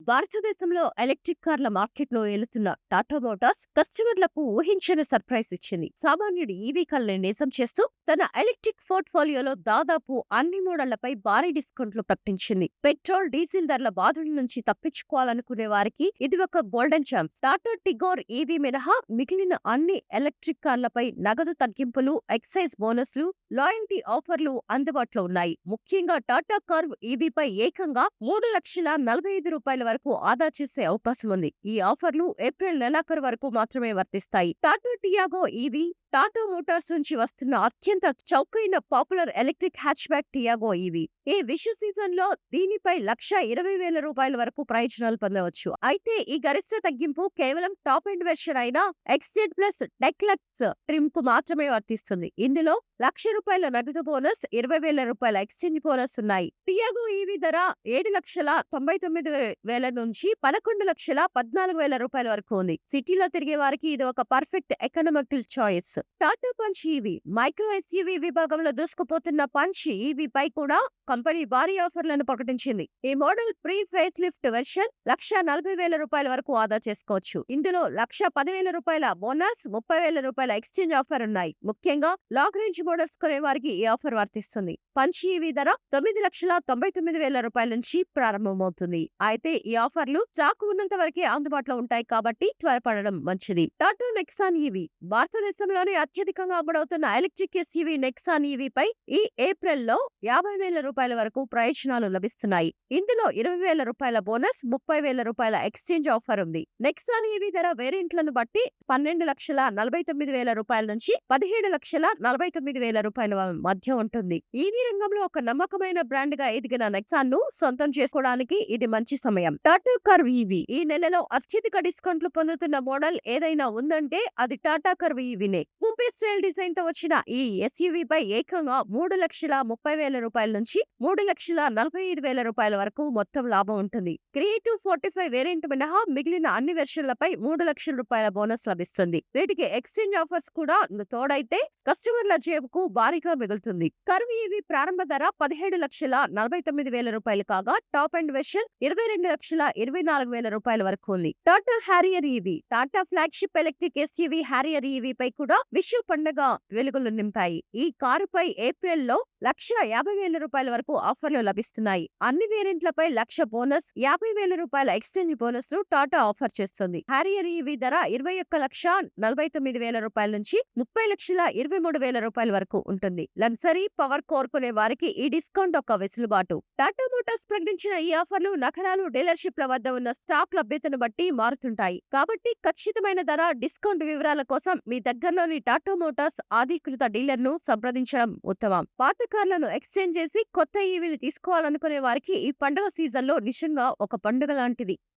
భారతదేశంలో ఎలక్ట్రిక్ కార్ల మార్కెట్లో ఏలుతున్న టాటా మోటార్స్ కస్టమర్లకు ఊహించని సర్ప్రైజ్ ఇచ్చింది. సామాన్యుడి ఈవీ కల్ని నిజం చేస్తూ తన ఎలక్ట్రిక్ పోర్ట్ఫోలియోలో దాదాపు అన్ని మోడళ్లపై భారీ డిస్కౌంట్లు ప్రకటించింది. పెట్రోల్, డీజిల్ ధరల బాధల నుంచి తప్పించుకోవాలనుకునే వారికి ఇది ఒక golden chance. Tata Tigor EV మినహా మిగిలిన అన్ని ఎలక్ట్రిక్ కార్లపై నగదు తగ్గింపులు, ఎక్సైజ్ బోనస్లు, లాయల్టీ ఆఫర్లు అందుబాటులో ఉన్నాయి. ముఖ్యంగా టాటా కర్వ్ ఈవీపై ఏకంగా రూ. 3,45,000 వరకు ఆదా చేసే అవకాశం ఉంది. ఈ ఆఫర్లు ఏప్రిల్ నెలాఖరు వరకు మాత్రమే వర్తిస్తాయి. Tata Tiago EV Tata Motors నుంచి వస్తున్న అత్యంత చౌకైన popular electric hatch back Tiago EV. ఈ విషు సీజన్ లో దీనిపై రూ. 1,20,000 వరకు ప్రయోజనాలు పొందవచ్చు. అయితే ఈ గరిష్ట తగ్గింపు కేవలం టాప్ ఎండ్ వెర్షన్ అయిన ఎక్స్జెడ్ ప్లస్ డెక్లక్స్ ట్రిమ్ కు మాత్రమే వర్తిస్తుంది. ఇందులో రూ. 1,00,000 నగదు బోనస్, రూ. 20,000 ఎక్స్చేంజ్ బోనస్ ఉన్నాయి. టియాగో ఈవీ ధర 7,99,000 నుంచి 11,14,000 వరకు ఉంది. సిటీలో తిరిగే వారికి ఇది ఒక perfect economical choice. Tata punch EV micro SUV విభాగంలో దూసుకుపోతున్న పంచ్ ఈవీ పై కూడా కంపెనీ భారీ ఆఫర్లను ప్రకటించింది. ఈ model pre face lift version రూ. 1,40,000 వరకు ఆదా చేసుకోవచ్చు. ఇందులో రూ. 1,10,000 బోనస్, రూ. 30,000 ఎక్స్చేంజ్ ఆఫర్ ఉన్నాయి. ముఖ్యంగా లాంగ్ రేంజ్ మోడల్స్ కొనే వారికి ఈ ఆఫర్ వర్తిస్తుంది. పంచ్ ఈవీ ధర రూ. 9,99,000 నుంచి ప్రారంభమవుతుంది. అయితే ఈ ఆఫర్లు స్టాక్ ఉన్నంత వరకే అందుబాటులో ఉంటాయి కాబట్టి త్వరపడడం మంచిది. టాటా నెక్సాన్ ఈవీ భారతదేశంలోనే అత్యధికంగా అమ్ముడవుతున్న ఎలక్ట్రిక్ ఎస్యూవీ నెక్సాన్ ఈవీ పై ఈ ఏప్రిల్ లో రూ. 50,000 వరకు ప్రయోజనాలు లభిస్తున్నాయి. ఇందులో రూ. 20,000 బోనస్, రూ. 30,000 ఎక్స్చేంజ్ ఆఫర్ ఉంది. నెక్సాన్ ఈవీ ధర వేరియంట్లను బట్టి రూ. 12,49,000 నుంచి రూ. 17,49,000 మధ్య ఉంటుంది. ఈవీ రంగంలో ఒక నమ్మకమైన బ్రాండ్ గా ఎదిగిన నెక్సాన్ ను సొంతం చేసుకోవడానికి ఇది మంచి సమయం. టాటా కర్వ్ ఈవీ ఈ నెలలో అత్యధిక డిస్కౌంట్లు పొందుతున్న మోడల్ ఏదైనా ఉందంటే అది టాటా కర్వ్ ఈవీనే. కూపే స్టైల్ డిజైన్ తో వచ్చిన ఈ ఎస్యూవీ పై ఏకంగా రూ. 3,30,000 నుంచి రూ. 3,45,000 వరకు మొత్తం లాభం ఉంటుంది. క్రియేటివ్ 45 వేరియంట్ మినహా మిగిలిన అన్ని వెర్షన్లపై రూ. 3,00,000 బోనస్ లభిస్తుంది. వీటికి ఎక్స్చేంజ్ ఆఫర్స్ కూడా తోడైతే కస్టమర్ల జేబుకు భారీగా మిగులుతుంది. కర్వ్ ఈవీ ప్రారంభ ధర రూ. 17,49,000 కాగా టాప్ ఎండ్ వెర్షన్ రూ. 24,000 వరకు ఉంది. Tata Harrier EV Tata flagship electric SUV Harrier EV పై కూడా విషు పండుగ వెలుగులు నింపాయి. ఈ కారుపై ఏప్రిల్ లో రూ. 1,50,000 వరకు ఆఫర్లు లభిస్తున్నాయి. అన్ని వేరియంట్లపై ₹1,00,000 బోనస్, రూ. 50,000 ఎక్స్చేంజ్ బోనస్ ను టాటా ఆఫర్ చేస్తుంది. హ్యారియర్ ఈవీ ధర రూ. 21,49,000 నుంచి రూ. 30,23,000 వరకు ఉంటుంది. లగ్జరీ పవర్ కోరుకునే వారికి ఈ డిస్కౌంట్ ఒక వెసులుబాటు. టాటా మోటార్స్ ప్రకటించిన ఈ ఆఫర్లు నగరాలు, డీలర్షిప్ల వద్ద ఉన్న స్టాక్ లభ్యతను బట్టి మారుతుంటాయి. కాబట్టి ఖచ్చితమైన ధర, డిస్కౌంట్ వివరాల కోసం మీ దగ్గరలోని టాటా మోటార్స్ అధికృత డీలర్ ను సంప్రదించడం ఉత్తమం. పాత కార్లను ఎక్స్చేంజ్ చేసి కొత్త ఈవీని తీసుకోవాలనుకునే వారికి ఈ పండుగ సీజన్ లో నిజంగా ఒక పండుగ లాంటిది.